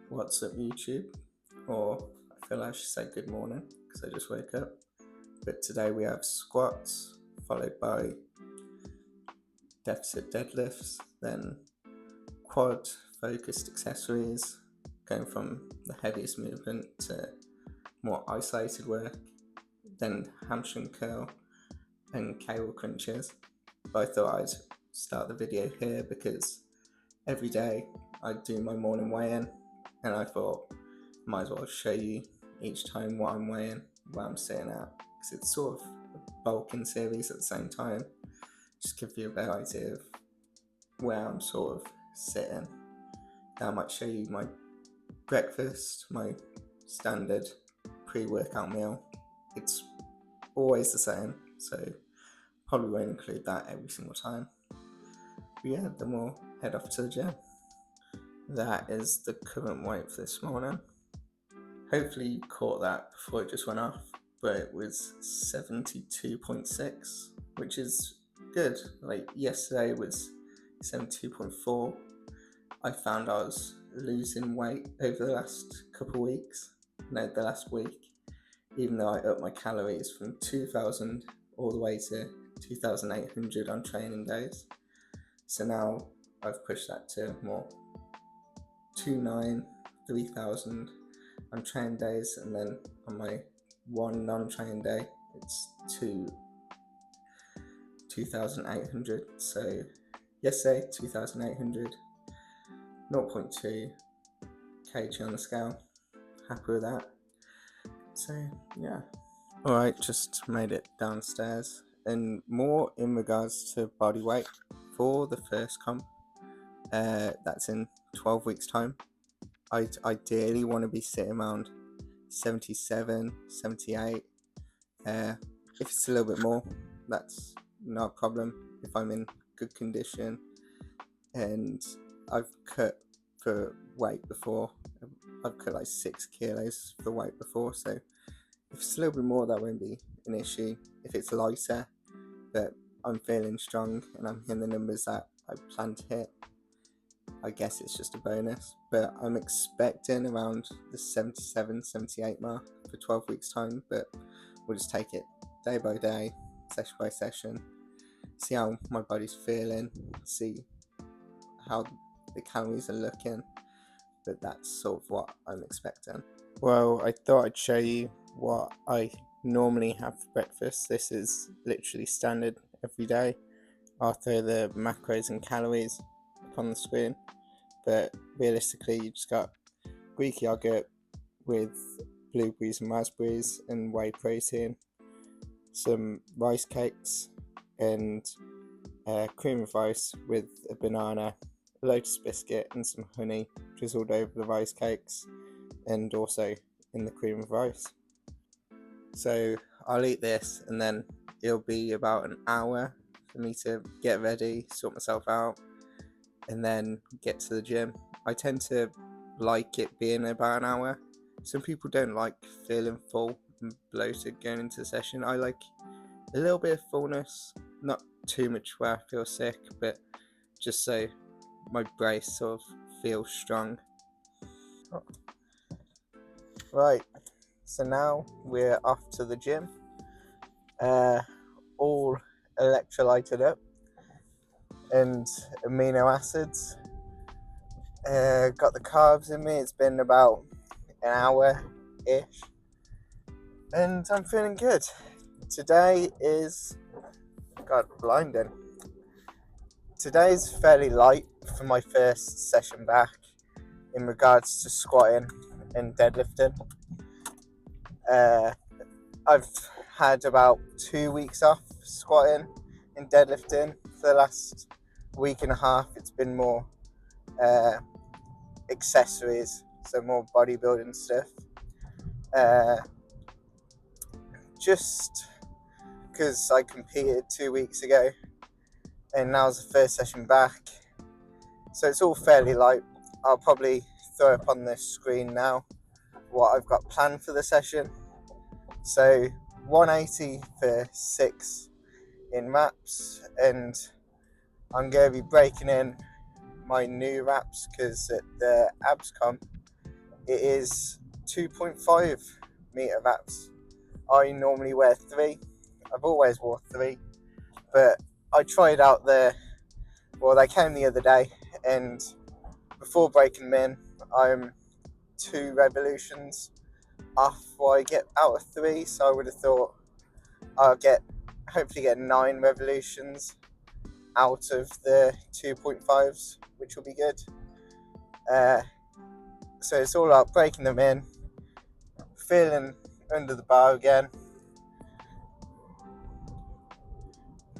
What's up, YouTube? Or I feel I should say good morning because I just woke up. But today we have squats, followed by deficit deadlifts, then quad focused accessories, going from the heaviest movement to more isolated work, then hamstring curl and cable crunches. But I thought I'd start the video here because every day I do my morning weigh-in, and I thought might as well show you each time what I'm weighing, where I'm sitting at, because it's sort of a bulking series at the same time. Just give you a better idea of where I'm sort of sitting. Now I might show you my breakfast, my standard pre-workout meal. It's always the same, so probably won't include that every single time. But yeah, then we'll head off to the gym. That is the current weight for this morning. Hopefully you caught that before it just went off, but it was 72.6, which is good. Like yesterday was 72.4. I found I was losing weight over the last the last week, even though I upped my calories from 2,000 all the way to 2,800 on training days. So now I've pushed that to more 2,900, 3,000 on training days, and then on my one non-training day it's 2,800. So yesterday 2,800, 0.2 kg on the scale. Happy with that. So yeah, alright, just made it downstairs. And more in regards to body weight for the first comp, that's in 12 weeks time. I ideally want to be sitting around 77, 78. If it's a little bit more, that's not a problem if I'm in good condition and I've cut for weight before. I've cut like 6 kilos for weight before, so if it's a little bit more, that won't be an issue. If it's lighter, but I'm feeling strong and I'm hitting the numbers that I plan to hit, I guess it's just a bonus. But I'm expecting around the 77, 78 mark for 12 weeks time, but we'll just take it day by day, session by session, see how my body's feeling, see how the calories are looking, but that's sort of what I'm expecting. Well, I thought I'd show you what I normally have for breakfast. This is literally standard every day. I'll throw the macros and calories up on the screen, but realistically you just got Greek yogurt with blueberries and raspberries and whey protein, some rice cakes and cream of rice with a banana, a lotus biscuit and some honey drizzled over the rice cakes and also in the cream of rice. So I'll eat this and then it'll be about an hour for me to get ready, sort myself out, and then get to the gym. I tend to like it being about an hour. Some people don't like feeling full and bloated going into the session. I like a little bit of fullness, not too much where I feel sick, but just so my brace sort of feels strong. Right, so now we're off to the gym, all electrolyted up and amino acids. Got the carbs in me. It's been about an hour-ish and I'm feeling good. Today is, God, blinding. Today's fairly light for my first session back in regards to squatting and deadlifting. I've had about 2 weeks off squatting and deadlifting. For the last week and a half it's been more accessories, so more bodybuilding stuff, just because I competed 2 weeks ago and now's the first session back, so it's all fairly light. I'll probably throw up on the screen now what I've got planned for the session. So 180 for 6 in reps, and I'm going to be breaking in my new reps because at the abs comp it is 2.5 meter wraps. I normally wear 3. I've always wore 3, but I tried out they came the other day, and before breaking them in, I'm 2 revolutions off what I get out of 3, so I would have thought I'll hopefully get 9 revolutions out of the 2.5s, which will be good. So it's all about breaking them in, feeling under the bar again,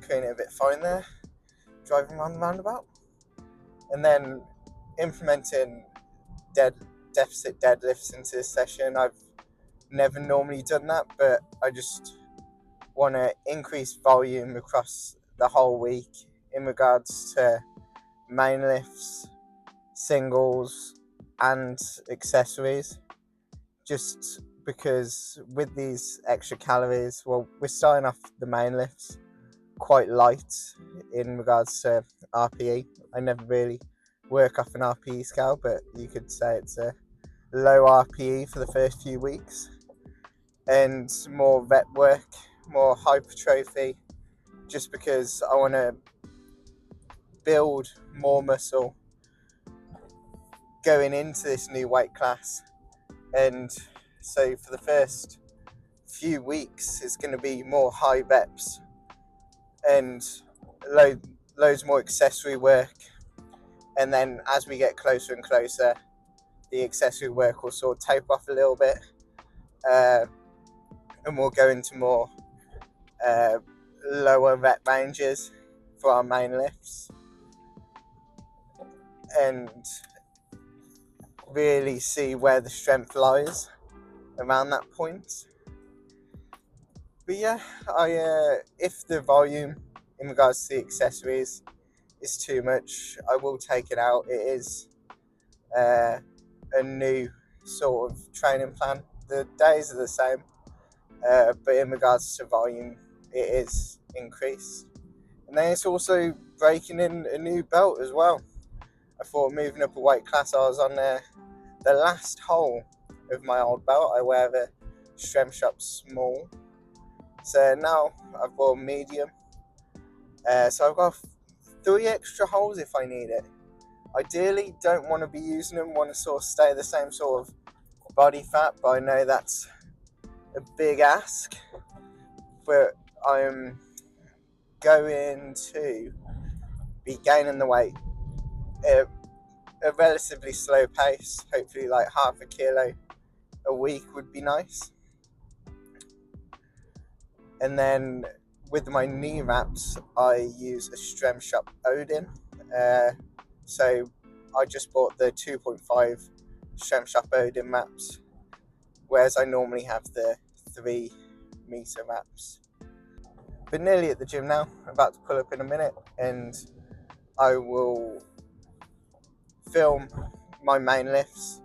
creating it a bit fine there, driving around the roundabout, and then implementing deficit deadlifts into this session. I've never normally done that, but I just want to increase volume across the whole week in regards to main lifts, singles, and accessories, just because with these extra calories, we're starting off the main lifts quite light in regards to RPE. I never really work off an RPE scale, but you could say it's a low RPE for the first few weeks, and more rep work, more hypertrophy, just because I want to build more muscle going into this new weight class. And so for the first few weeks, it's going to be more high reps and loads more accessory work. And then as we get closer and closer, the accessory work will sort of taper off a little bit, and we'll go into more lower rep ranges for our main lifts, and really see where the strength lies around that point. But yeah, if the volume in regards to the accessories is too much, I will take it out. It is a new sort of training plan. The days are the same, but in regards to volume, it is increased. And then it's also breaking in a new belt as well. I thought moving up a weight class, I was on the last hole of my old belt. I wear the Strength Shop small, so now I've bought a medium, so I've got 3 extra holes if I need it. Ideally don't want to be using them, want to sort of stay the same sort of body fat, but I know that's a big ask. But I'm going to be gaining the weight at a relatively slow pace. Hopefully like half a kilo a week would be nice. And then with my knee wraps, I use a Strength Shop Odin. So I just bought the 2.5 Strength Shop Odin wraps, whereas I normally have the 3 meter wraps. But nearly at the gym now, I'm about to pull up in a minute, and I will film my main lifts,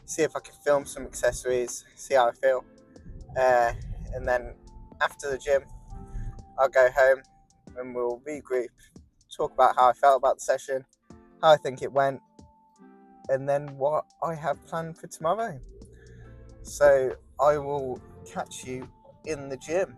see if I can film some accessories, see how I feel, and then after the gym I'll go home and we'll regroup, talk about how I felt about the session, how I think it went, and then what I have planned for tomorrow. So I will catch you in the gym.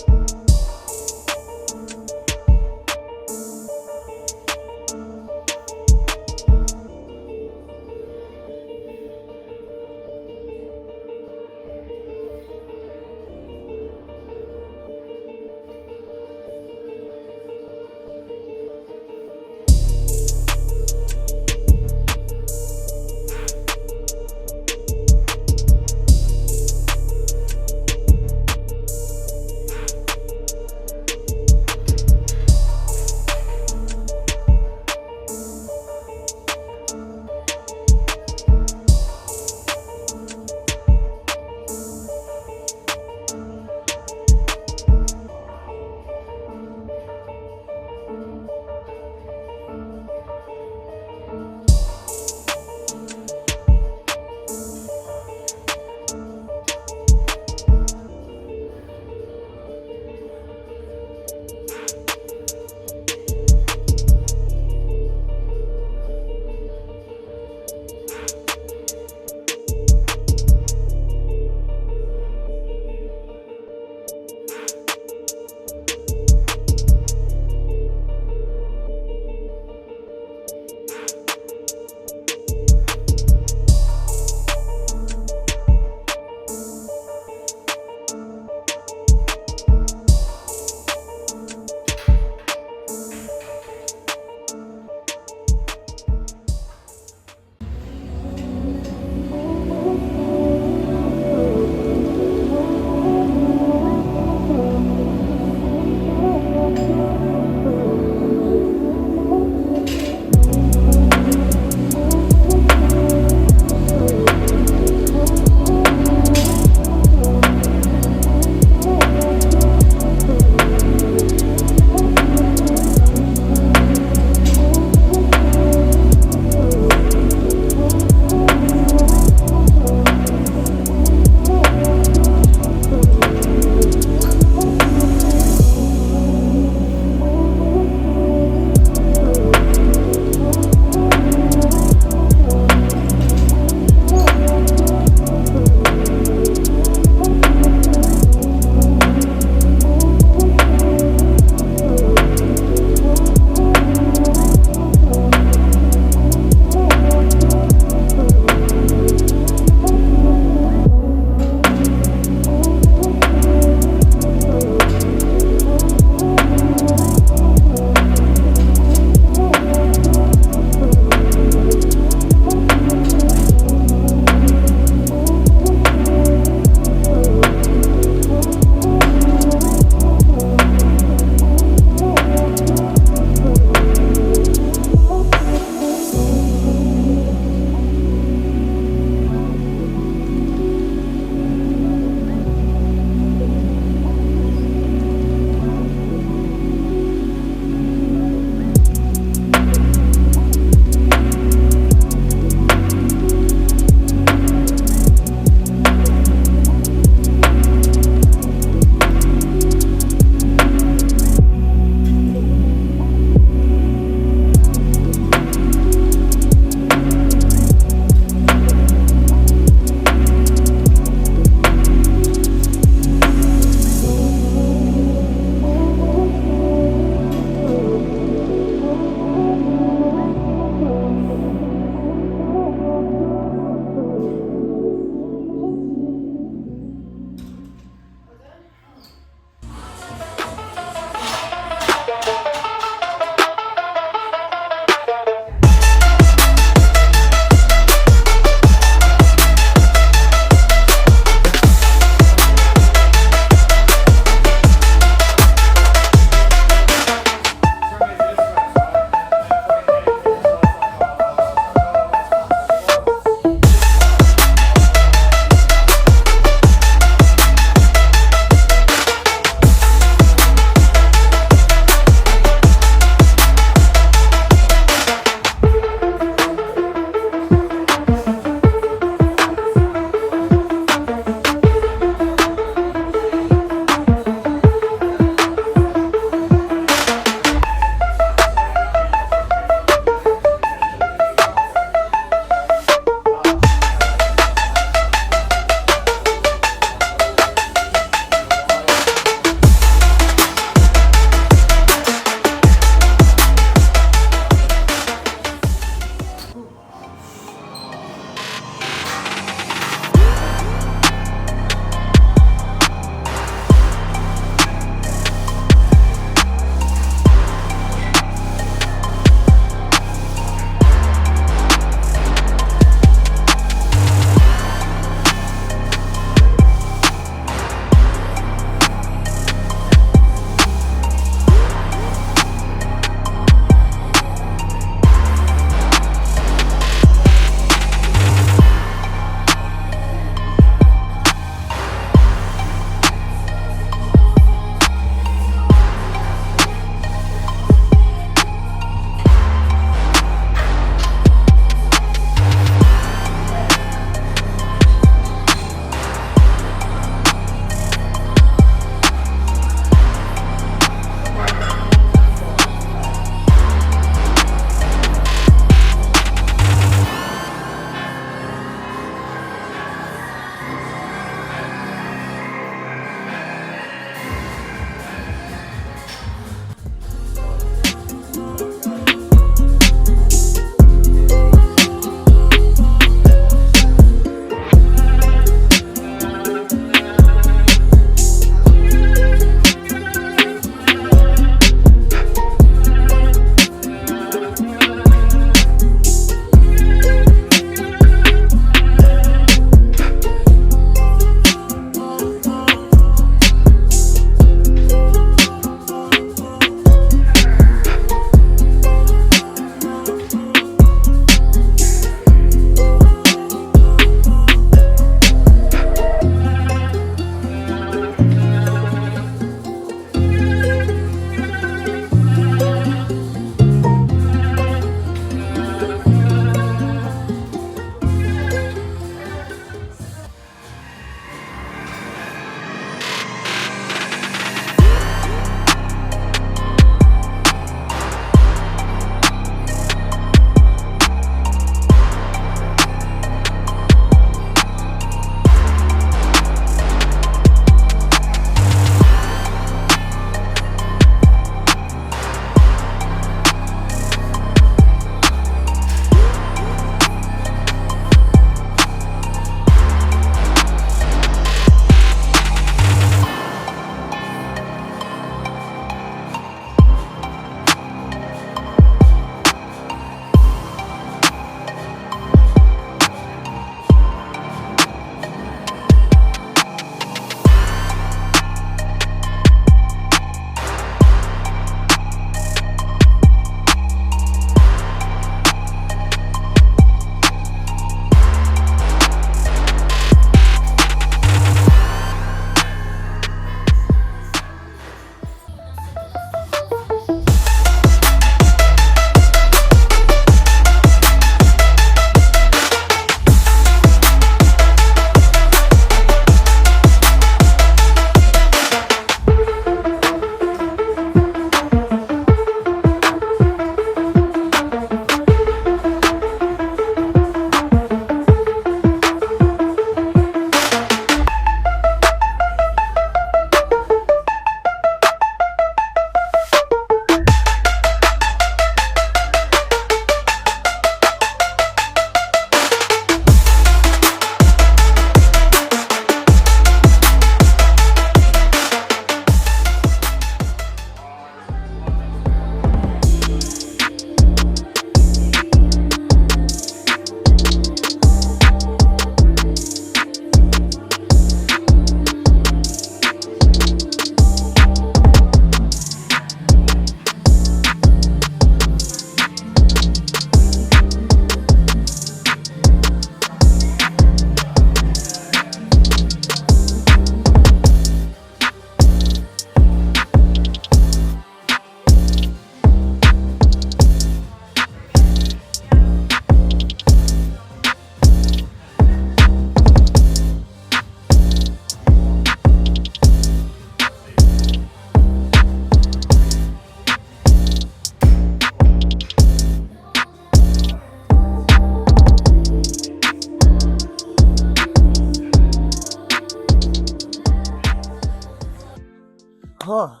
Oh,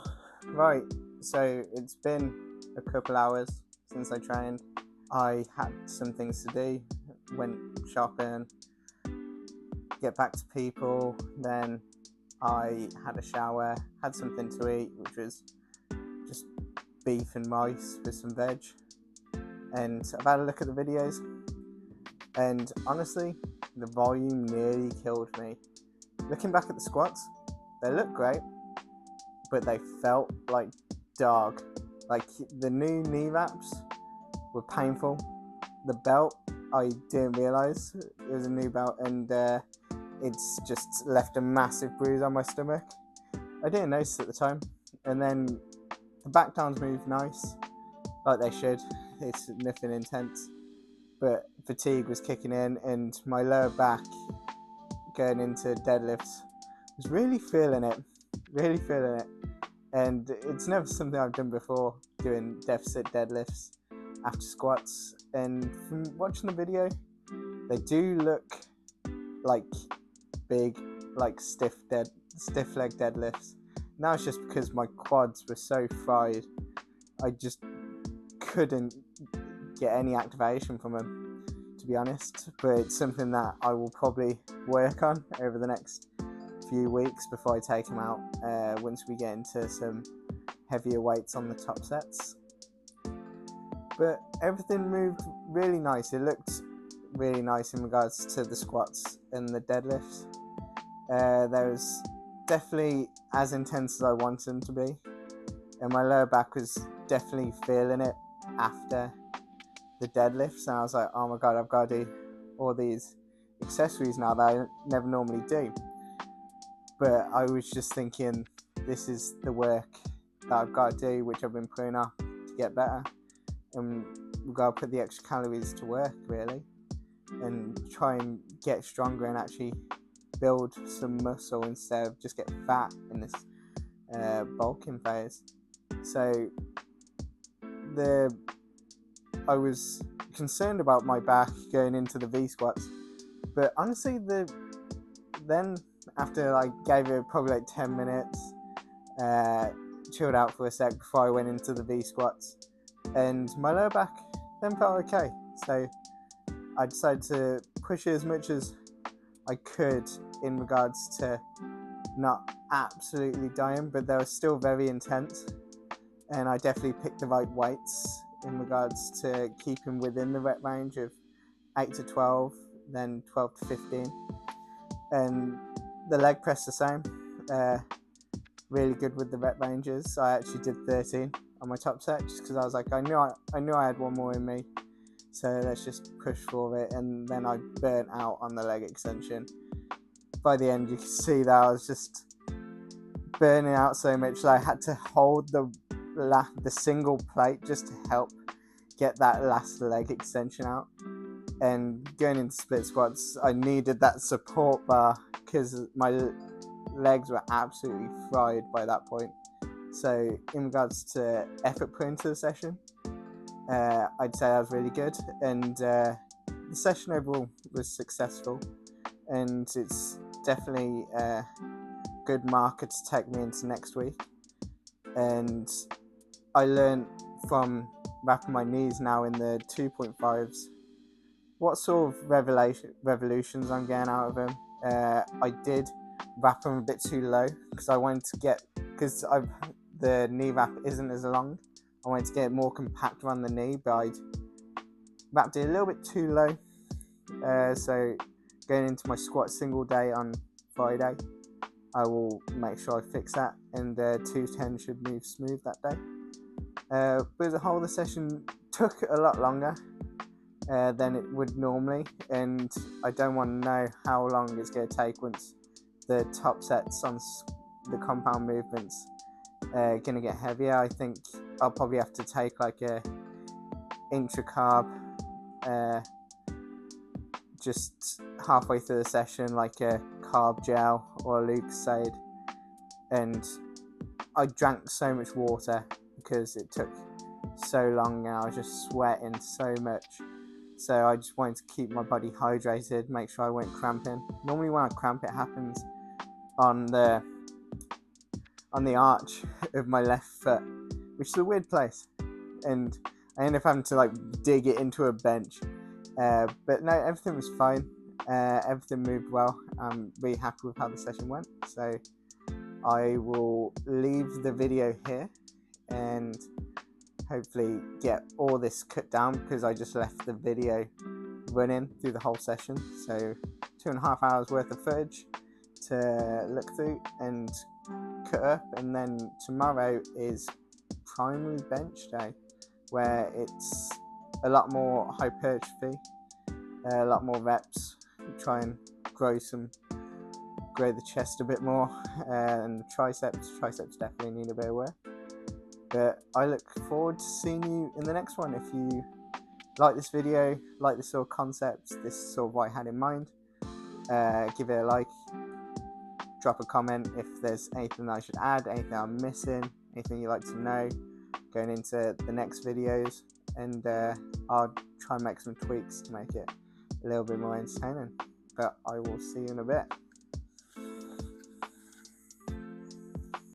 right, so it's been a couple hours since I trained. I had some things to do, went shopping, get back to people, then I had a shower, had something to eat, which was just beef and rice with some veg, and I've had a look at the videos, and honestly, the volume nearly killed me. Looking back at the squats, they look great, but they felt like dog. Like, the new knee wraps were painful. The belt, I didn't realise it was a new belt, and it's just left a massive bruise on my stomach. I didn't notice at the time. And then the backdowns move nice, like they should. It's nothing intense, but fatigue was kicking in, and my lower back going into deadlifts was really feeling it. And it's never something I've done before, doing deficit deadlifts after squats. And from watching the video, they do look like big, like stiff leg deadlifts. Now it's just because my quads were so fried, I just couldn't get any activation from them, to be honest. But it's something that I will probably work on over the next few weeks before I take them out, once we get into some heavier weights on the top sets. But everything moved really nice. It looked really nice in regards to the squats and the deadlifts. There was definitely as intense as I wanted them to be, and my lower back was definitely feeling it after the deadlifts, and I was like, oh my god, I've got to do all these accessories now that I never normally do. But I was just thinking, this is the work that I've got to do, which I've been putting off to get better, and we've got to put the extra calories to work, really, and try and get stronger and actually build some muscle instead of just get fat in this bulking phase. So I was concerned about my back going into the V squats, but honestly, then after I gave it probably like 10 minutes, chilled out for a sec before I went into the V squats, and my lower back then felt okay. So I decided to push it as much as I could in regards to not absolutely dying, but they were still very intense, and I definitely picked the right weights in regards to keeping within the rep range of 8 to 12, then 12 to 15. And the leg press the same, really good with the rep ranges. I actually did 13 on my top set just because I was like, I knew I had one more in me, so let's just push for it. And then I burnt out on the leg extension. By the end, you can see that I was just burning out so much that I had to hold the single plate just to help get that last leg extension out. And going into split squats, I needed that support bar because my legs were absolutely fried by that point. So in regards to effort put into the session, I'd say I was really good, and the session overall was successful, and it's definitely a good marker to take me into next week. And I learned from wrapping my knees now in the 2.5s what sort of revolutions I'm getting out of them. I did wrap them a bit too low because I wanted to get, because the knee wrap isn't as long, I wanted to get it more compact around the knee, but I wrapped it a little bit too low. So going into my squat single day on Friday, I will make sure I fix that, and 210 should move smooth that day. But as a whole, the session took a lot longer than it would normally, and I don't want to know how long it's going to take once the top sets on the compound movements are going to get heavier. I think I'll probably have to take like a intra-carb just halfway through the session, like a carb gel or a Lucozade. And I drank so much water because it took so long and I was just sweating so much. So I just wanted to keep my body hydrated, make sure I weren't cramping. Normally when I cramp, it happens on the on the arch of my left foot, which is a weird place, and I ended up having to like dig it into a bench. But no, everything was fine. Everything moved well. I'm really happy with how the session went. So I will leave the video here and hopefully get all this cut down, because I just left the video running through the whole session. So 2.5 hours worth of footage to look through and cut up. And then tomorrow is primary bench day, where it's a lot more hypertrophy, a lot more reps, try and grow the chest a bit more, and the triceps definitely need a bit of work. But I look forward to seeing you in the next one. If you like this video, like this sort of concept, this is sort of what I had in mind, give it a like, drop a comment if there's anything that I should add, anything I'm missing, anything you'd like to know going into the next videos, and I'll try and make some tweaks to make it a little bit more entertaining. But I will see you in a bit.